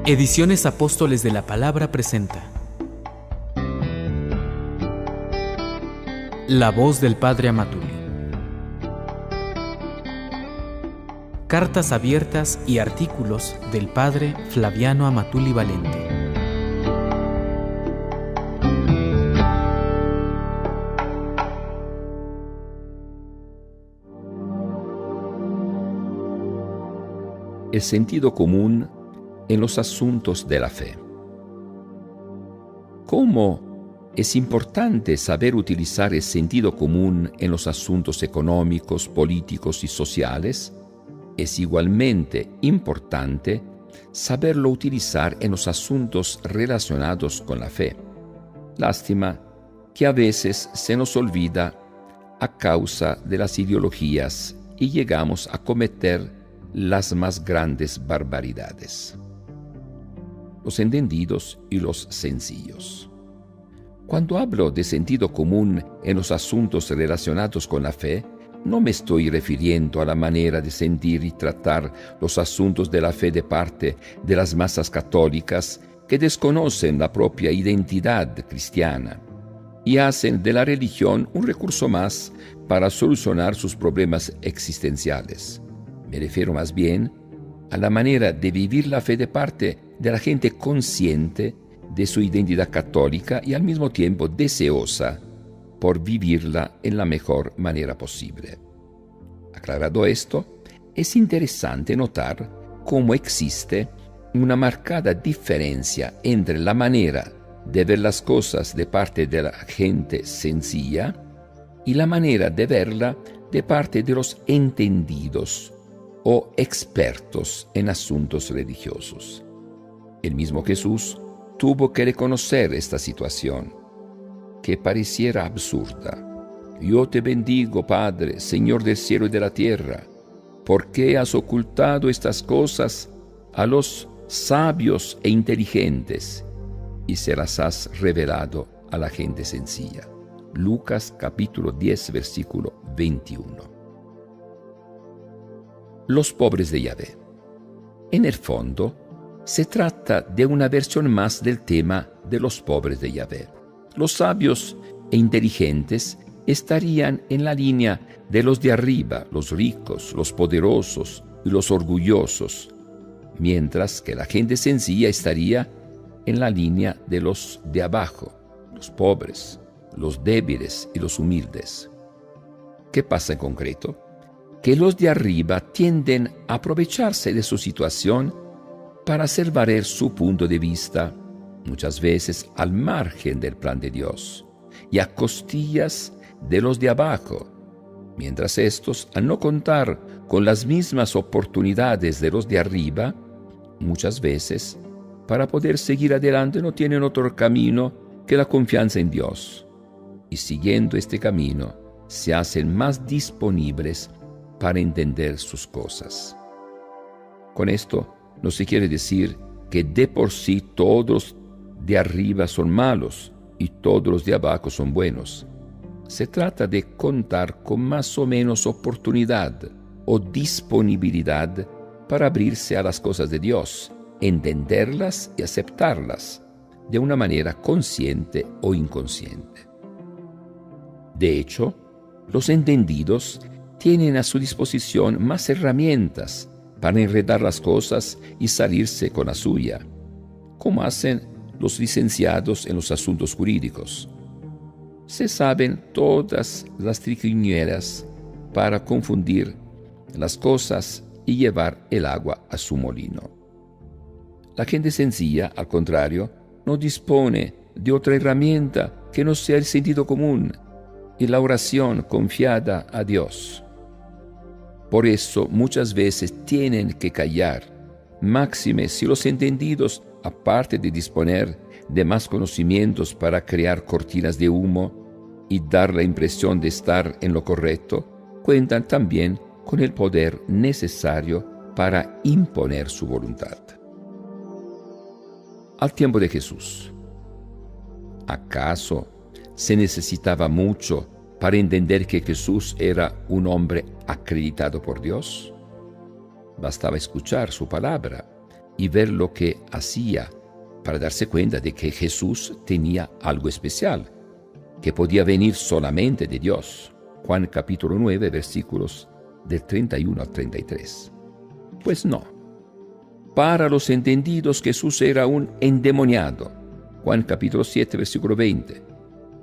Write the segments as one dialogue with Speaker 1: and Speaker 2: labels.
Speaker 1: Ediciones Apóstoles de la Palabra presenta La voz del Padre Amatuli. Cartas abiertas y artículos del Padre Flaviano Amatuli Valente.
Speaker 2: El sentido común en los asuntos de la fe. ¿Cómo es importante saber utilizar el sentido común en los asuntos económicos, políticos y sociales? Es igualmente importante saberlo utilizar en los asuntos relacionados con la fe. Lástima que a veces se nos olvida a causa de las ideologías y llegamos a cometer las más grandes barbaridades. Los entendidos y los sencillos. Cuando hablo de sentido común en los asuntos relacionados con la fe, no me estoy refiriendo a la manera de sentir y tratar los asuntos de la fe de parte de las masas católicas que desconocen la propia identidad cristiana y hacen de la religión un recurso más para solucionar sus problemas existenciales. Me refiero más bien a la manera de vivir la fe de parte de la gente consciente de su identidad católica y al mismo tiempo deseosa por vivirla en la mejor manera posible. Aclarado esto, es interesante notar cómo existe una marcada diferencia entre la manera de ver las cosas de parte de la gente sencilla y la manera de verla de parte de los entendidos o expertos en asuntos religiosos. El mismo Jesús tuvo que reconocer esta situación, que pareciera absurda. Yo te bendigo, Padre, Señor del cielo y de la tierra, porque has ocultado estas cosas a los sabios e inteligentes y se las has revelado a la gente sencilla. Lucas capítulo 10, versículo 21. Los pobres de Yahvé. En el fondo, se trata de una versión más del tema de los pobres de Yahvé. Los sabios e inteligentes estarían en la línea de los de arriba, los ricos, los poderosos y los orgullosos, mientras que la gente sencilla estaría en la línea de los de abajo, los pobres, los débiles y los humildes. ¿Qué pasa en concreto? Que los de arriba tienden a aprovecharse de su situación para hacer valer su punto de vista, muchas veces al margen del plan de Dios, y a costillas de los de abajo, mientras estos, al no contar con las mismas oportunidades de los de arriba, muchas veces, para poder seguir adelante no tienen otro camino que la confianza en Dios, y siguiendo este camino se hacen más disponibles para entender sus cosas. Con esto no se quiere decir que de por sí todos de arriba son malos y todos los de abajo son buenos. Se trata de contar con más o menos oportunidad o disponibilidad para abrirse a las cosas de Dios, entenderlas y aceptarlas de una manera consciente o inconsciente. De hecho, los entendidos tienen a su disposición más herramientas para enredar las cosas y salirse con la suya, como hacen los licenciados en los asuntos jurídicos. Se saben todas las triquiñuelas para confundir las cosas y llevar el agua a su molino. La gente sencilla, al contrario, no dispone de otra herramienta que no sea el sentido común y la oración confiada a Dios. Por eso muchas veces tienen que callar, máxime si los entendidos, aparte de disponer de más conocimientos para crear cortinas de humo y dar la impresión de estar en lo correcto, cuentan también con el poder necesario para imponer su voluntad. Al tiempo de Jesús, ¿acaso se necesitaba mucho para entender que Jesús era un hombre acreditado por Dios? Bastaba escuchar su palabra y ver lo que hacía para darse cuenta de que Jesús tenía algo especial, que podía venir solamente de Dios. Juan capítulo 9, versículos del 31 al 33. Pues no. Para los entendidos Jesús era un endemoniado. Juan capítulo 7, versículo 20.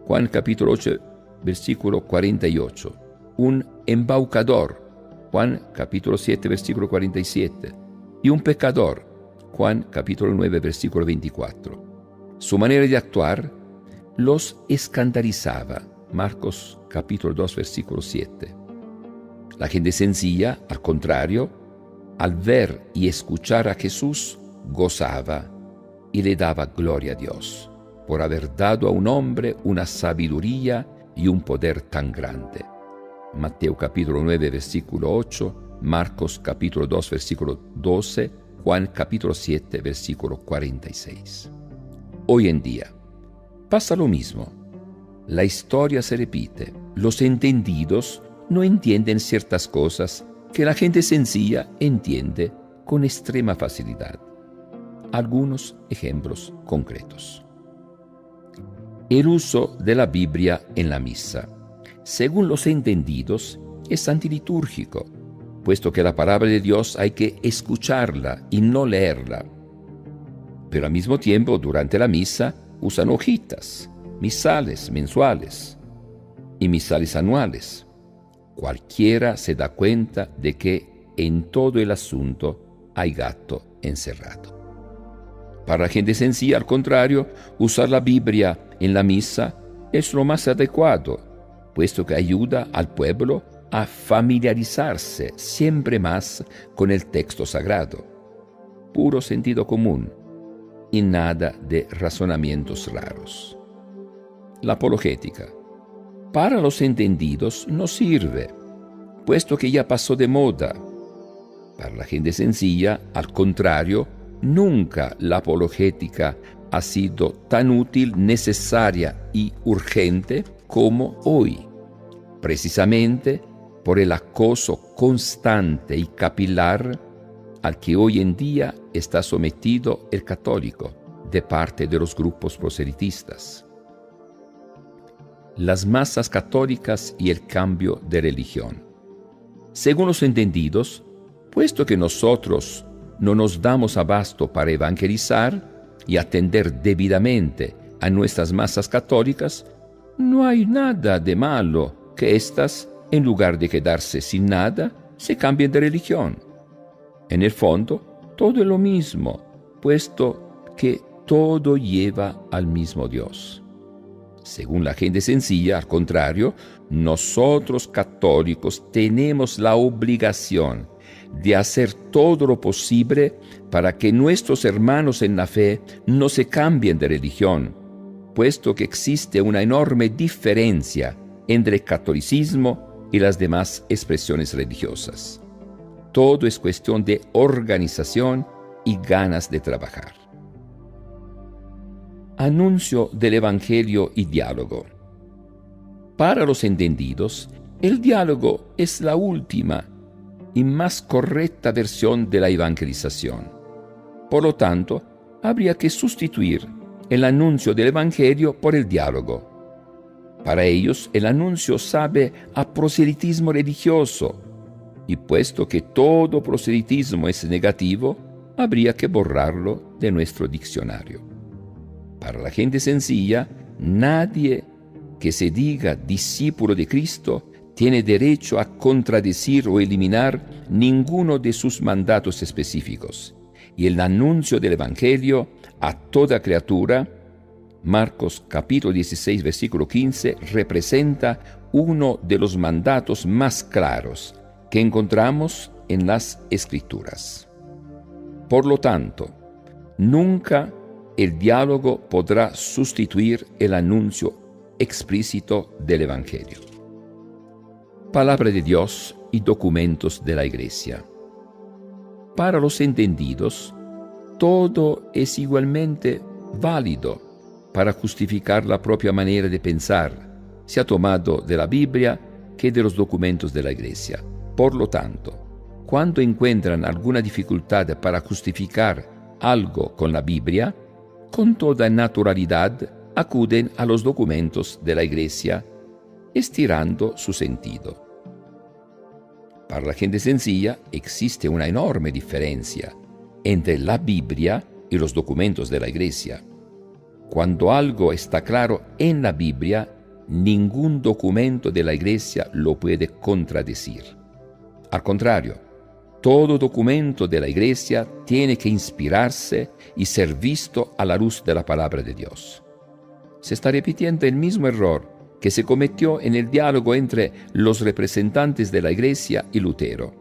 Speaker 2: Juan capítulo 8, versículo 48. Un embaucador. Juan capítulo 7, versículo 47. Y un pecador. Juan capítulo 9, versículo 24. Su manera de actuar los escandalizaba. Marcos capítulo 2, versículo 7. La gente sencilla, al contrario, al ver y escuchar a Jesús, gozaba y le daba gloria a Dios por haber dado a un hombre una sabiduría y un poder tan grande. Mateo capítulo 9, versículo 8, Marcos capítulo 2, versículo 12, Juan capítulo 7, versículo 46. Hoy en día pasa lo mismo. La historia se repite. Los entendidos no entienden ciertas cosas que la gente sencilla entiende con extrema facilidad. Algunos ejemplos concretos. El uso de la Biblia en la misa, según los entendidos, es antilitúrgico, puesto que la palabra de Dios hay que escucharla y no leerla. Pero al mismo tiempo, durante la misa, usan hojitas, misales mensuales y misales anuales. Cualquiera se da cuenta de que en todo el asunto hay gato encerrado. Para la gente sencilla, al contrario, usar la Biblia en la misa es lo más adecuado, puesto que ayuda al pueblo a familiarizarse siempre más con el texto sagrado. Puro sentido común y nada de razonamientos raros. La apologética. Para los entendidos no sirve, puesto que ya pasó de moda. Para la gente sencilla, al contrario, nunca la apologética ha sido tan útil, necesaria y urgente como hoy, precisamente por el acoso constante y capilar al que hoy en día está sometido el católico de parte de los grupos proselitistas. Las masas católicas y el cambio de religión. Según los entendidos, puesto que nosotros no nos damos abasto para evangelizar y atender debidamente a nuestras masas católicas, no hay nada de malo que éstas, en lugar de quedarse sin nada, se cambien de religión. En el fondo, todo es lo mismo, puesto que todo lleva al mismo Dios. Según la gente sencilla, al contrario, nosotros católicos tenemos la obligación de hacer todo lo posible para que nuestros hermanos en la fe no se cambien de religión, puesto que existe una enorme diferencia entre el catolicismo y las demás expresiones religiosas. Todo es cuestión de organización y ganas de trabajar. Anuncio del Evangelio y diálogo. Para los entendidos, el diálogo es la última y más correcta versión de la evangelización. Por lo tanto, habría que sustituir el anuncio del Evangelio por el diálogo. Para ellos, el anuncio sabe a proselitismo religioso, y puesto que todo proselitismo es negativo, habría que borrarlo de nuestro diccionario. Para la gente sencilla, nadie que se diga discípulo de Cristo tiene derecho a contradecir o eliminar ninguno de sus mandatos específicos. Y el anuncio del Evangelio a toda criatura, Marcos capítulo 16, versículo 15, representa uno de los mandatos más claros que encontramos en las Escrituras. Por lo tanto, nunca el diálogo podrá sustituir el anuncio explícito del Evangelio. Palabra de Dios y documentos de la Iglesia. Para los entendidos, todo es igualmente válido para justificar la propia manera de pensar, sea tomado de la Biblia que de los documentos de la Iglesia. Por lo tanto, cuando encuentran alguna dificultad para justificar algo con la Biblia, con toda naturalidad acuden a los documentos de la Iglesia, estirando su sentido. Para la gente sencilla existe una enorme diferencia entre la Biblia y los documentos de la Iglesia. Cuando algo está claro en la Biblia, ningún documento de la Iglesia lo puede contradecir. Al contrario, todo documento de la Iglesia tiene que inspirarse y ser visto a la luz de la palabra de Dios. Se está repitiendo el mismo error que se cometió en el diálogo entre los representantes de la Iglesia y Lutero.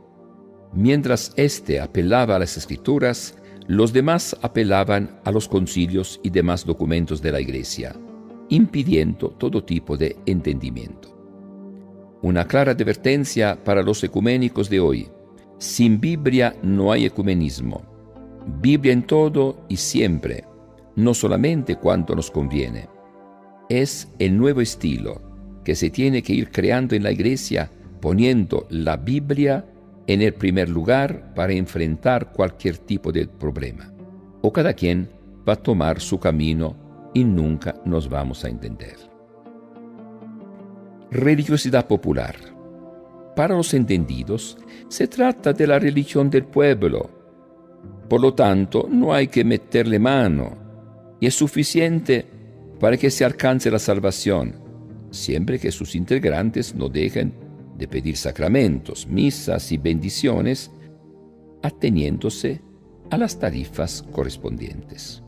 Speaker 2: Mientras éste apelaba a las Escrituras, los demás apelaban a los concilios y demás documentos de la Iglesia, impidiendo todo tipo de entendimiento. Una clara advertencia para los ecuménicos de hoy: sin Biblia no hay ecumenismo. Biblia en todo y siempre, no solamente cuando nos conviene. Es el nuevo estilo que se tiene que ir creando en la Iglesia, poniendo la Biblia en el primer lugar para enfrentar cualquier tipo de problema. O cada quien va a tomar su camino y nunca nos vamos a entender. Religiosidad popular. Para los entendidos, se trata de la religión del pueblo. Por lo tanto, no hay que meterle mano, y es suficiente para que se alcance la salvación, siempre que sus integrantes no dejen de pedir sacramentos, misas y bendiciones, ateniéndose a las tarifas correspondientes.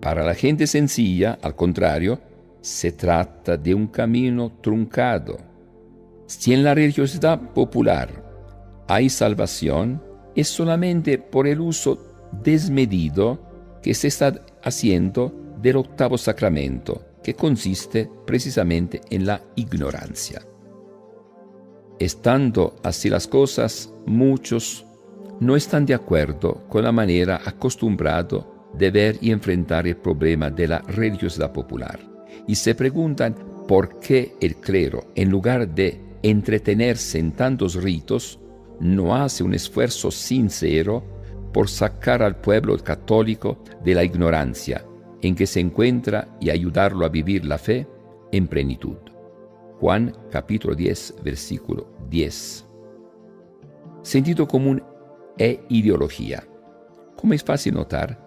Speaker 2: Para la gente sencilla, al contrario, se trata de un camino truncado. Si en la religiosidad popular hay salvación, es solamente por el uso desmedido que se está haciendo del octavo sacramento, que consiste precisamente en la ignorancia. Estando así las cosas, muchos no están de acuerdo con la manera acostumbrada de ver y enfrentar el problema de la religiosidad popular, y se preguntan por qué el clero, en lugar de entretenerse en tantos ritos, no hace un esfuerzo sincero por sacar al pueblo católico de la ignorancia en que se encuentra y ayudarlo a vivir la fe en plenitud. Juan capítulo 10, versículo 10. Sentido común e ideología. Como es fácil notar,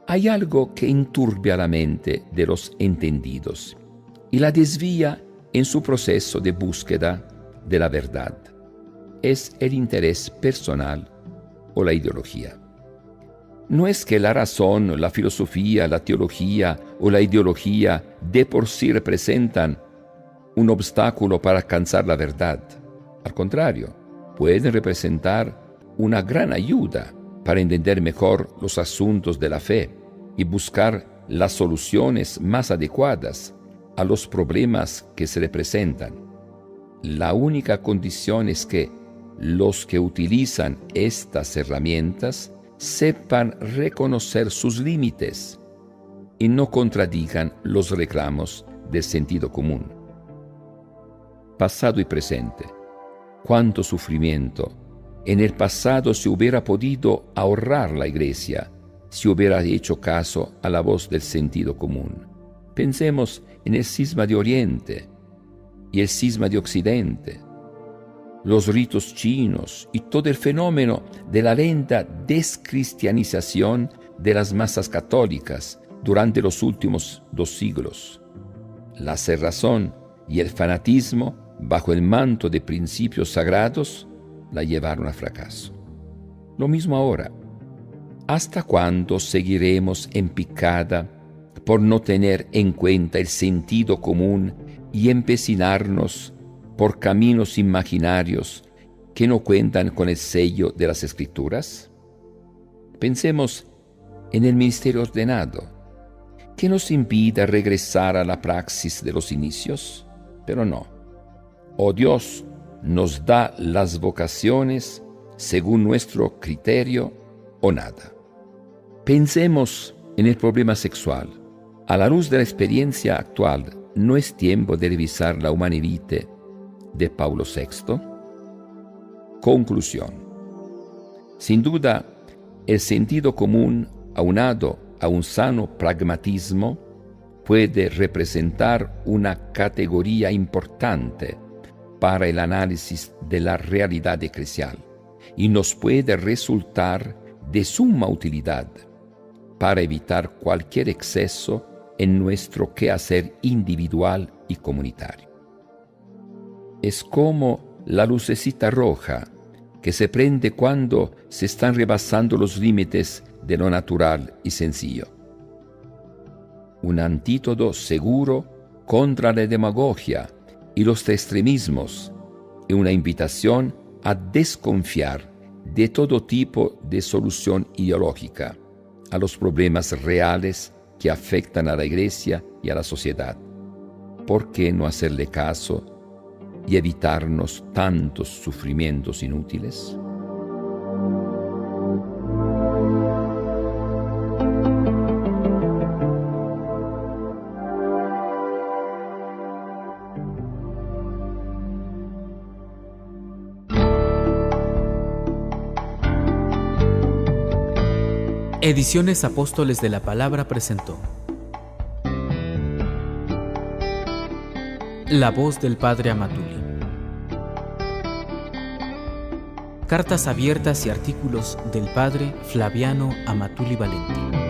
Speaker 2: hay algo que enturbia la mente de los entendidos y la desvía en su proceso de búsqueda de la verdad. Es el interés personal o la ideología. No es que la razón, la filosofía, la teología o la ideología de por sí representan un obstáculo para alcanzar la verdad. Al contrario, pueden representar una gran ayuda para entender mejor los asuntos de la fe y buscar las soluciones más adecuadas a los problemas que se le presentan. La única condición es que los que utilizan estas herramientas sepan reconocer sus límites y no contradigan los reclamos del sentido común. Pasado y presente. Cuánto sufrimiento en el pasado se hubiera podido ahorrar la Iglesia si hubiera hecho caso a la voz del sentido común. Pensemos en el cisma de Oriente y el cisma de Occidente, los ritos chinos y todo el fenómeno de la lenta descristianización de las masas católicas durante los últimos 2 siglos. La cerrazón y el fanatismo, bajo el manto de principios sagrados, la llevaron a fracaso. Lo mismo ahora. ¿Hasta cuándo seguiremos en picada por no tener en cuenta el sentido común y empecinarnos por caminos imaginarios que no cuentan con el sello de las Escrituras? Pensemos en el ministerio ordenado. ¿Qué nos impide regresar a la praxis de los inicios? Pero no. O Dios nos da las vocaciones según nuestro criterio o nada. Pensemos en el problema sexual. A la luz de la experiencia actual, ¿no es tiempo de revisar la Humanae Vitae de Paulo VI? Conclusión. Sin duda, el sentido común aunado a un sano pragmatismo, puede representar una categoría importante para el análisis de la realidad eclesial y nos puede resultar de suma utilidad para evitar cualquier exceso en nuestro quehacer individual y comunitario. Es como la lucecita roja que se prende cuando se están rebasando los límites de lo natural y sencillo. Un antídoto seguro contra la demagogia y los extremismos y una invitación a desconfiar de todo tipo de solución ideológica a los problemas reales que afectan a la Iglesia y a la sociedad. ¿Por qué no hacerle caso y evitarnos tantos sufrimientos inútiles?
Speaker 1: Ediciones Apóstoles de la Palabra presentó La voz del Padre Amatuli. Cartas abiertas y artículos del Padre Flaviano Amatuli Valenti.